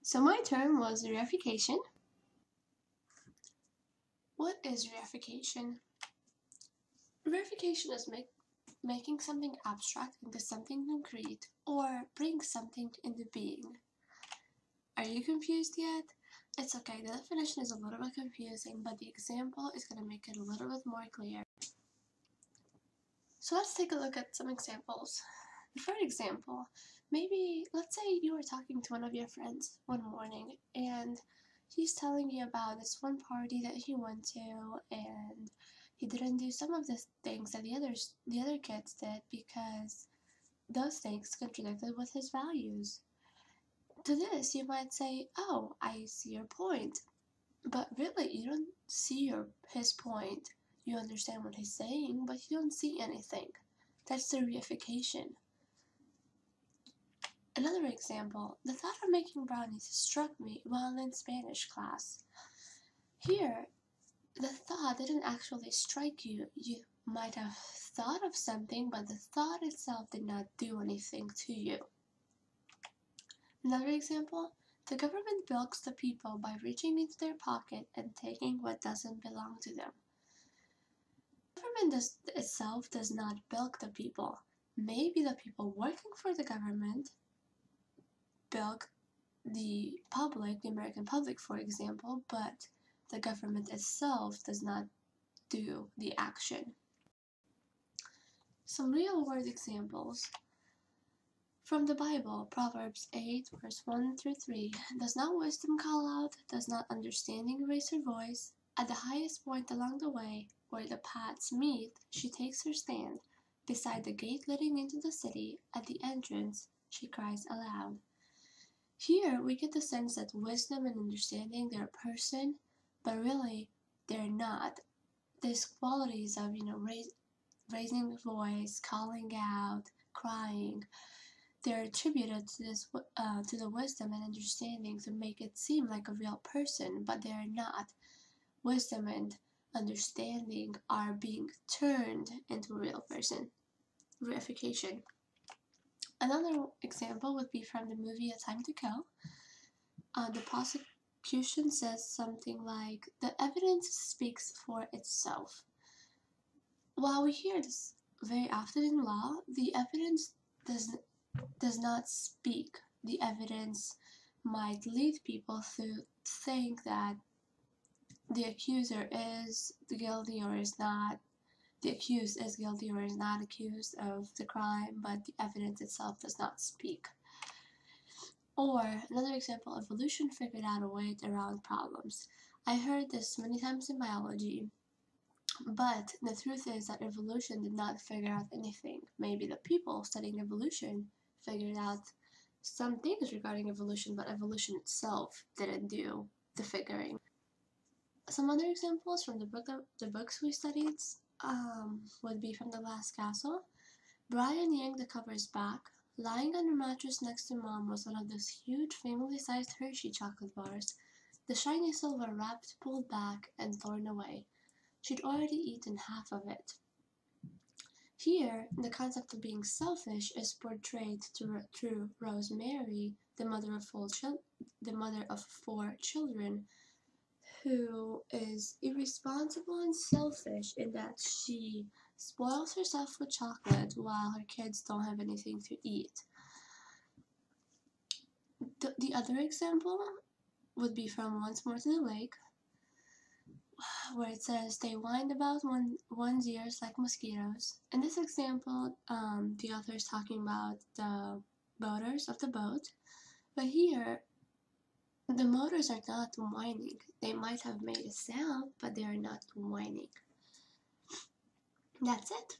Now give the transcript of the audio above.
So my term was reification. What is reification? Reification is making something abstract into something concrete, or bring something into being. Are you confused yet? It's okay, the definition is a little bit confusing, but the example is going to make it a little bit more clear. So let's take a look at some examples. For example, maybe let's say you were talking to one of your friends one morning and he's telling you about this one party that he went to, and he didn't do some of the things that the other kids did because those things contradicted with his values. To this, you might say, "Oh, I see your point," but really, you don't see his point. You understand what he's saying, but you don't see anything. That's the reification. Another example, the thought of making brownies struck me while in Spanish class. Here, the thought didn't actually strike you. You might have thought of something, but the thought itself did not do anything to you. Another example, the government bilks the people by reaching into their pocket and taking what doesn't belong to them. The government itself does not bilk the people. Maybe the people working for the government bilk the public, the American public, for example, but the government itself does not do the action. Some real-world examples. From the Bible, Proverbs 8, verse 1 through 3. Does not wisdom call out? Does not understanding raise her voice? At the highest point along the way, where the paths meet, she takes her stand. Beside the gate leading into the city, at the entrance, she cries aloud. Here, we get the sense that wisdom and understanding, they're a person, but really, they're not. These qualities of, raising the voice, calling out, crying, they're attributed to to the wisdom and understanding to make it seem like a real person, but they're not. Wisdom and understanding are being turned into a real person. Reification. Another example would be from the movie A Time to Kill. The prosecution says something like, "The evidence speaks for itself." While we hear this very often in law, the evidence does not speak. The evidence might lead people to think that the accuser is guilty or is not. The accused is guilty or is not accused of the crime, but the evidence itself does not speak. Or another example, evolution figured out a way around problems. I heard this many times in biology, but the truth is that evolution did not figure out anything. Maybe the people studying evolution figured out some things regarding evolution, but evolution itself didn't do the figuring. Some other examples from the books we studied would be from The Last Castle. Brian yanked the covers back. Lying on her mattress next to Mom was one of those huge family-sized Hershey chocolate bars, the shiny silver wrapped pulled back and torn away. She'd already eaten half of it. Here, the concept of being selfish is portrayed through Rosemary, the mother of four children, who is irresponsible and selfish in that she spoils herself with chocolate while her kids don't have anything to eat. The other example would be from Once More to the Lake, where it says they wind about one's ears like mosquitoes. In this example, the author is talking about the motors of the boat, but here the motors are not whining. They might have made a sound, but they are not whining. That's it.